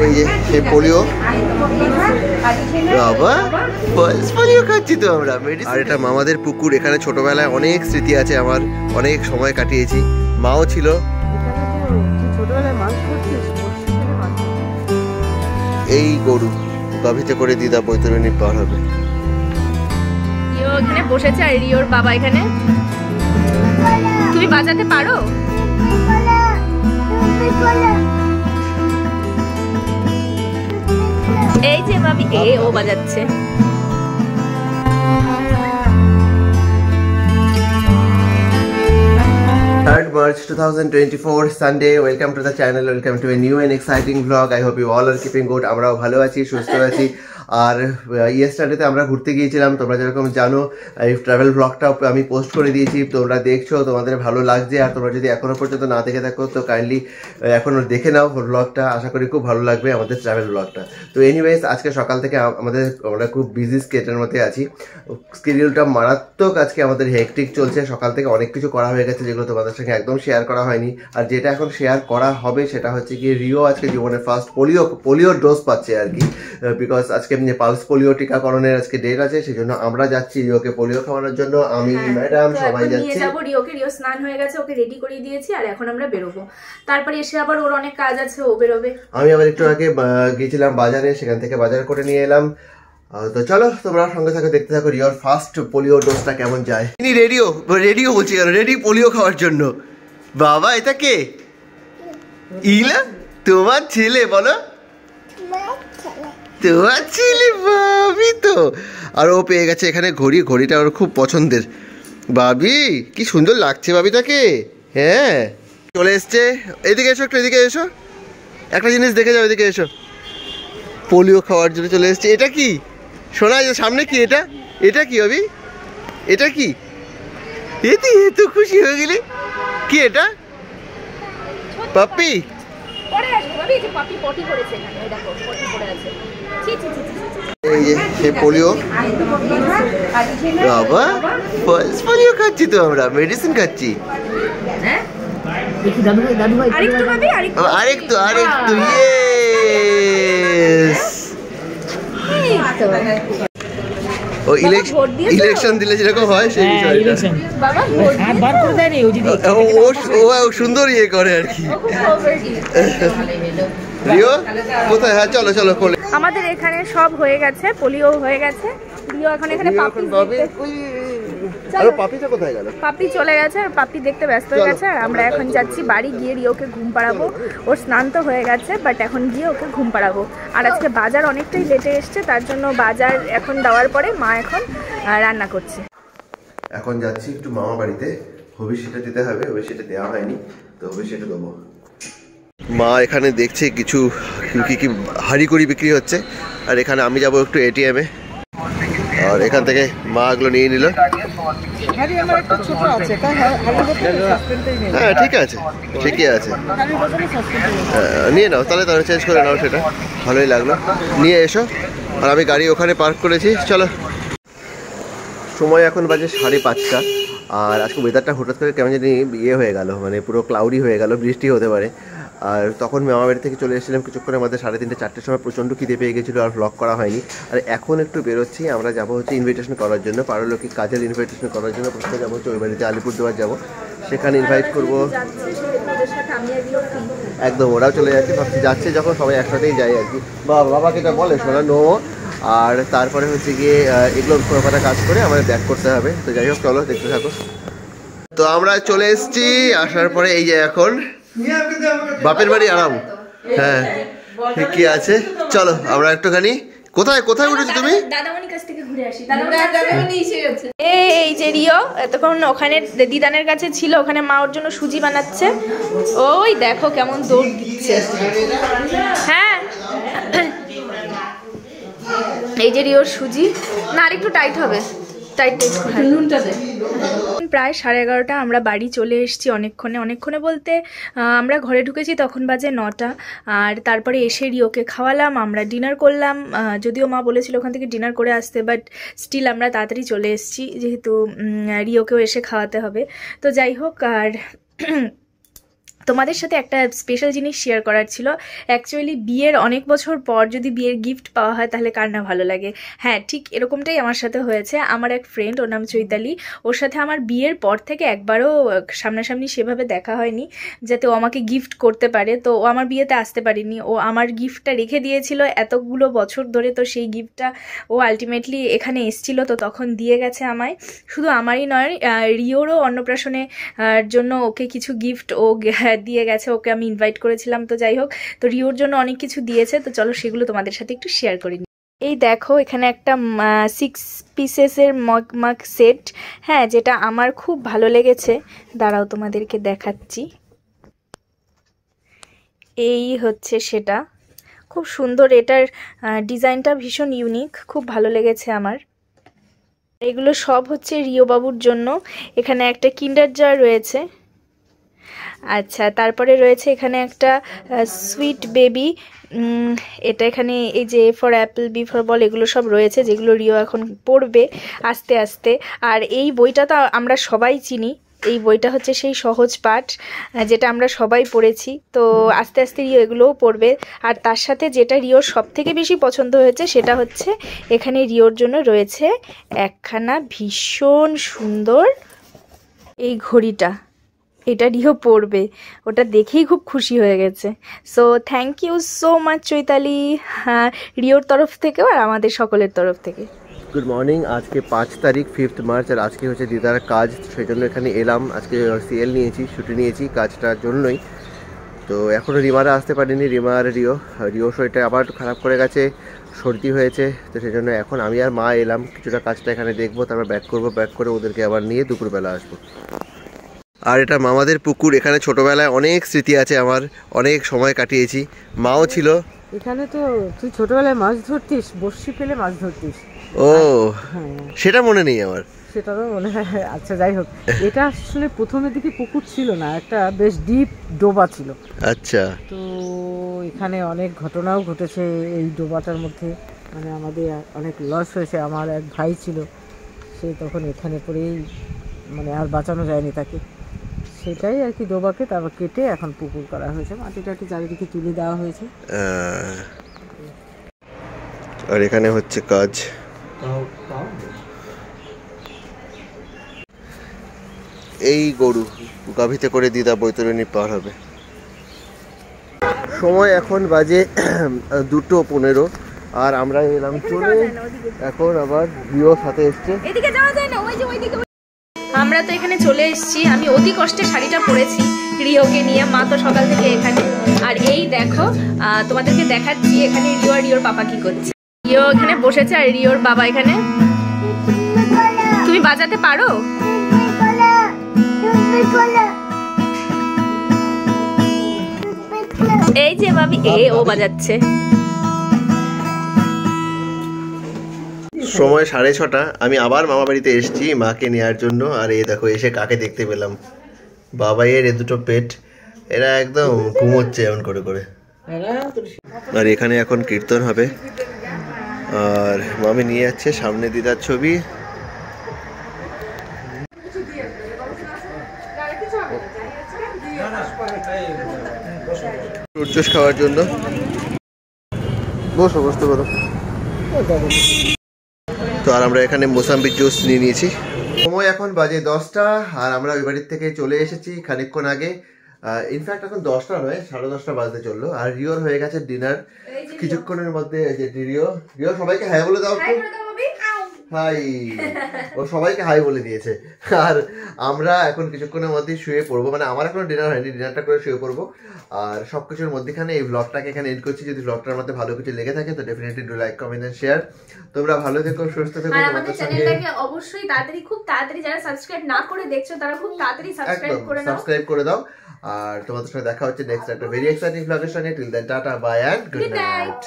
এই যে সেই পোলিও বাবা পোলিও খাচ্ছি তো আমরা। আর এটা মামাদের পুকুর, এখানে ছোটবেলায় অনেক স্মৃতি আছে আমার, অনেক সময় কাটিয়েছি, মাও ছিল। এই গরু গাভিতে করে দিদা বৈতরণী পার হবে। এখানে বসেছে আর রিওর বাবা এখানে। তুমি বাজাতে পারো? এই যে ভাবি ও বাজাচ্ছে। 3rd March 2024 Sunday. Welcome to the channel. Welcome to a new and exciting vlog. I hope you all are keeping good. আমরাও ভালো আছি, সুস্থ আছি। আর ইয়েস্টারডেতে আমরা ঘুরতে গিয়েছিলাম, তোমরা যেরকম জানো এই ট্রাভেল ব্লগটা আমি পোস্ট করে দিয়েছি, তোমরা দেখছো, তোমাদের ভালো লাগছে। আর তোমরা যদি এখনো পর্যন্ত না দেখে থাকো তো কাইন্ডলি এখনো দেখে নাও ব্লগটা, আশা করি খুব ভালো লাগবে আমাদের ট্রাভেল ব্লগটা। তো এনিওয়েজ আজকে সকাল থেকে আমরা খুব বিজি স্কেডের মধ্যে আছি, স্কেডিউলটা মারাত্মক আজকে আমাদের হেকটিক চলছে। সকাল থেকে অনেক কিছু করা হয়ে গেছে যেগুলো তোমাদের সঙ্গে একদম শেয়ার করা হয়নি। আর যেটা এখন শেয়ার করা হবে সেটা হচ্ছে কি, রিও আজকে জীবনের ফার্স্ট পোলিও ডোজ পাচ্ছে আর কি, বিকজ আজকে পালস পোলিও টিকাকরণের আজকে ডেট আছে, সেই জন্য আমরা যাচ্ছি রিওকে পোলিও খাওয়ানোর জন্য। আমি ম্যাডাম সবাই যাচ্ছি। রিও স্নান হয়ে গেছে, ওকে রেডি করে দিয়েছি, আর এখন আমরা বেরোবো। তারপরে এসে আবার ওর অনেক কাজ আছে, ও বেরোবে। আমি আবার একটু আগে গিয়েছিলাম বাজারে, সেখান থেকে বাজার করে নিয়ে এলাম। তো চলো তোমরা সঙ্গে থাকো, দেখতে থাকো রিওর ফার্স্ট পোলিও ডোজটা কেমন যায়। তিনি রেডিও বলছি কেন, রেডি পোলিও খাওয়ার জন্য। বাবা এটা কে? ইলা তোমার ছেলে? বলো তোমার ছেলে, ভাবি তো। আর ও পেয়ে গেছে এখানে ঘড়িটা ওর খুব পছন্দের। ভাবি কি সুন্দর লাগছে ভাবিটাকে। হ্যাঁ চলে এসছে, এদিকে এসো, একটু এদিকে এসো, একটা জিনিস দেখে যাও, এদিকে এসো। পোলিও খাওয়ার জন্য চলে এসছে। এটা কি শোনা যায় সামনে? কি এটা কি ভাবি? এটা কি? এত খুশি হয়ে গেলি। কি এটা? পাপ্পি? এই যে সেই পোলিও বাবা, পোলিও খাচ্ছি তো আমরা, মেডিসিন খাচ্ছি। আরেকটু ও ইলেকশন দিলে যেরকম হয় সেই বিষয়টা। ও সুন্দর ইয়ে করে আর কি। রিও কোথায়? হ্যাঁ চলো চলো। আমাদের এখানে সব হয়ে গেছে, পোলিও হয়ে গেছে। রিও এখন এখানে পাপিটা কোথায় গেল? পাপি চলে গেছে, পাপি দেখতে ব্যস্ত হয়ে গেছে। আর আমরা এখন যাচ্ছি বাড়ি, গিয়ে রিওকে ঘুম পাড়াবো। ওর স্নান তো হয়ে গেছে, বাট এখন গিয়ে ওকে ঘুম পাড়াবো। আর আজকে বাজার অনেকটাই লেটে এসছে, তার জন্য বাজার এখন দেওয়ার পরে মা এখন রান্না করছে। এখন যাচ্ছি একটু মামা বাড়িতে, হবিষ্যৎটা দিতে হবে, হবিষ্যৎটা দেওয়া হয়নি, তো হবিষ্যৎটা দেবো। মা এখানে দেখছে কিছু কি হাঁড়ি কড়ি বিক্রি হচ্ছে, আর এখানে আমি যাব একটু এটিএমে, আর এখান থেকে মা এগুলো নিয়ে নিল। হ্যাঁ ঠিক আছে, ঠিকই আছে, নিয়ে নাও তাহলে, চেঞ্জ করে নাও, সেটা ভালোই লাগলো। নিয়ে এসো। আর আমি গাড়ি ওখানে পার্ক করেছি, চলো। সময় এখন বাজে 5:30, আর আজকে ওয়েদারটা হঠাৎ করে কেমন জানি ইয়ে হয়ে গেল, মানে পুরো ক্লাউডি হয়ে গেল, বৃষ্টি হতে পারে। আর তখন মামা বাড়ি থেকে চলে এসেছিলাম কিছুক্ষণের মধ্যে, 3:30-4টের সময় প্রচণ্ড খিদে পেয়ে গেছিলো, আর ব্লগ করা হয়নি। আর এখন একটু বেরোচ্ছি, আমরা যাবো হচ্ছে ইনভিটেশন করার জন্য, পারলৌকিক কাজের ইনভিটেশন করার জন্য। প্রথমে যাবো হচ্ছে ওই বাড়িতে, আলিপুরদুয়ার যাবো, সেখানে ইনভাইট করবো। একদম ওরাও চলে যাচ্ছে, ভাবছি যাচ্ছে যখন সবাই একসাথেই যাই আর কি। বাবাকে যা বলে শোনা নো। আর তারপরে হচ্ছে গিয়ে এগুলো কটা কাজ করে আমাদের ব্যাক করতে হবে। তো যাই হোক চলো দেখতে থাকো। তো আমরা চলে এসেছি, আসার পরে এই যে এখন বাপের বাড়ি আরাম। হ্যাঁ কি আছে, চলো আমরা একটুখানি। কোথায় উঠেছো তুমি? দাদামণির কাছ থেকে ঘুরে আসি। দাদামণি এসে গেছে। এই যে রিও এতক্ষণ ওখানে দিদানের কাছে ছিল, ওখানে মা ওর জন্য সুজি বানাচ্ছে। ওই দেখো কেমন দৌড় দিচ্ছে। হ্যাঁ এই যে রিওর সুজি। না আরেকটু টাইট হবে, প্রায় 11:30 আমরা বাড়ি চলে এসেছি। অনেকক্ষণে বলতে আমরা ঘরে ঢুকেছি তখন বাজে 9টা। আর তারপরে এসে রিওকে খাওয়ালাম, আমরা ডিনার করলাম। যদিও মা বলেছিল ওখান থেকে ডিনার করে আসতে, বাট স্টিল আমরা তাড়াতাড়ি চলে এসেছি, যেহেতু রিওকেও এসে খাওয়াতে হবে। তো যাই হোক, আর তোমাদের সাথে একটা স্পেশাল জিনিস শেয়ার করার ছিল। অ্যাকচুয়ালি বিয়ের অনেক বছর পর যদি বিয়ের গিফট পাওয়া হয় তাহলে কার না ভালো লাগে। হ্যাঁ, ঠিক এরকমটাই আমার সাথে হয়েছে। আমার এক ফ্রেন্ড, ওর নাম চৈতালি, ওর সাথে আমার বিয়ের পর থেকে একবারও সামনাসামনি সেভাবে দেখা হয়নি যাতে ও আমাকে গিফট করতে পারে। তো ও আমার বিয়েতে আসতে পারেনি, ও আমার গিফটটা রেখে দিয়েছিল এতগুলো বছর ধরে। তো সেই গিফটটা ও আলটিমেটলি এখানে এসেছিল, তো তখন দিয়ে গেছে আমায়। শুধু আমারই নয়, রিওরও অন্নপ্রাশনে জন্য ওকে কিছু গিফট ও দিয়ে গেছে, ওকে আমি ইনভাইট করেছিলাম। তো যাই হোক, তো রিওর জন্য অনেক কিছু দিয়েছে, তো চলো সেগুলো তোমাদের সাথে একটু শেয়ার করি। এই দেখো, এখানে একটা 6 পিসেসের মগ সেট, হ্যাঁ, যেটা আমার খুব ভালো লেগেছে। দাঁড়াও তোমাদেরকে দেখাচ্ছি। এই হচ্ছে সেটা, খুব সুন্দর। এটার ডিজাইনটা ভীষণ ইউনিক, খুব ভালো লেগেছে আমার। এগুলো সব হচ্ছে রিও বাবুর জন্য। এখানে একটা কিন্ডার জার রয়েছে। আচ্ছা, তারপরে রয়েছে এখানে একটা সুইট বেবি। এটা এখানে এই যে for apple, B for ball, এগুলো সব রয়েছে যেগুলো রিও এখন পড়বে আস্তে আস্তে। আর এই বইটা তো আমরা সবাই চিনি, এই বইটা হচ্ছে সেই সহজ পাঠ যেটা আমরা সবাই পড়েছি। তো আস্তে আস্তে রিও এগুলোও পড়বে। আর তার সাথে যেটা রিওর সব থেকে বেশি পছন্দ হয়েছে সেটা হচ্ছে এখানে রিওর জন্য রয়েছে একখানা ভীষণ সুন্দর এই ঘড়িটা। এটা রিও পড়বে, ওটা দেখেই খুব খুশি হয়ে গেছে। So thank you so much Chaitali, রিওর তরফ থেকেও আর আমাদের সকলের তরফ থেকে। Good morning. আজকে 5 তারিখ 5 মার্চ, আর আজকে হচ্ছে দিদার কাজ, সেই জন্য এখানে এলাম। আজকে সিএল নিয়েছি, ছুটি নিয়েছি কাজটার জন্যই। তো এখনও রিমারা আসতে পারেনি, রিমা আর রিও শরীরটা আবার একটু খারাপ করে গেছে, সর্দি হয়েছে। তো সেই জন্য এখন আমি আর মা এলাম, কিছুটা কাজটা এখানে দেখবো, তারপর ব্যাক করবো, ব্যাক করে ওদেরকে আবার নিয়ে দুপুরবেলা আসবো। আর এটা মামাদের পুকুর, এখানে ছোটবেলায় অনেক স্মৃতি আছে আমার, অনেক সময় কাটিয়েছি, মাও ছিল এখানে। তো তুই ছোটবেলায় মাছ ধরতিস, বড়শি ফেলে মাছ ধরতিস? ও সেটা মনে নেই আমার, সেটা তো মনে হয়। আচ্ছা, যাই হোক, এটা আসলে প্রথমের দিকে পুকুর ছিল না, একটা বেশ ডিপ ডোবা ছিল। আচ্ছা। তো এখানে অনেক ঘটনাও ঘটেছে এই ডোবাটার মধ্যে, মানে আমাদের অনেক লস হয়েছে। আমার এক ভাই ছিল, সে তখন এখানে পড়েই মানে আর বাঁচানো যায়নি তাকে। সেটাই আর কি, ডোবাকে তারপর কেটে এখন পুকুর করা হয়েছে, মাটিটাকে চারিদিকে তুলে দেওয়া হয়েছে। আর এখানে হচ্ছে কাজ। এই গরু গাভীতে করে দিদা বৈতরণী পার হবে। সময় এখন বাজে 2:15, আর আমরা এলাম চলে। এখন আবার রিও সাথে এসছে। এদিকে যাওয়া যায় না, ওই যে ওইদিকে। আমরা তো এখানে চলে এসেছি, আমি অতি কষ্টে শাড়িটা পরেছি রিওকে নিয়ে, মা তো সকাল থেকে এখানে। আর এই দেখো, তোমাদেরকে দেখাচ্ছি এখানে রিও আর রিওর বাবা কি করছে। রিও এখানে বসেছে আর রিওর বাবা এখানে। তুমি বাজাতে পারো? এই যে ভাবি, ও বাজাচ্ছে। সময় 6:30, আমি আবার মামা বাড়িতে এসেছি মাকে নেওয়ার জন্য। আর এই দেখো এসে কাকে দেখতে পেলাম, বাবাইয়ের এই দুটো পেট, এরা একদম ঘুমোচ্ছে এমন করে করে। আর এখানে এখন কীর্তন হবে, আর মামি নিয়ে যাচ্ছে সামনে দিদার ছবি। ফ্রুট জুস খাওয়ার জন্য বসতে পারো। তো আর আমরা এখানে মোসাম্বিক জুস নিয়ে নিয়েছি। সময় এখন বাজে 10টা, আর আমরা ওই বাড়ির থেকে চলে এসেছি খানিকক্ষণ আগে। ইনফ্যাক্ট এখন 10টা নয়, 10:30 বাজতে চললো। আর রিওর হয়ে গেছে ডিনার কিছুক্ষণের মধ্যে। রিও সবাইকে হাই বলে দাও। হাই, ও সবাইকে হাই বলে দিয়েছে। আর আমরা এখন কিছুক্ষণের মধ্যেই শুয়ে পড়বো, মানে আমার এখনো ডিনার হয়নি, ডিনারটা করে শুয়ে পড়বো। আর সবকিছুর মধ্যেখানে এই ব্লগটাকে এখানে এন্ড করছি। যদি ব্লগটার মধ্যে ভালো কিছু লেগে থাকে তো definitely do like, comment and share. তোমরা ভালো থেকো, সুস্থ থেকো। আর আমাদের চ্যানেলটাকে অবশ্যই তাড়াতাড়ি, খুব তাড়াতাড়ি, যারা সাবস্ক্রাইব না করে দেখছো তারা খুব তাড়াতাড়ি সাবস্ক্রাইব করে দাও। আর তোমাদের সাথে দেখা হচ্ছে নেক্সট একটা ভেরি এক্সাইটিং ব্লগের সঙ্গে। Till then tata, bye and good night.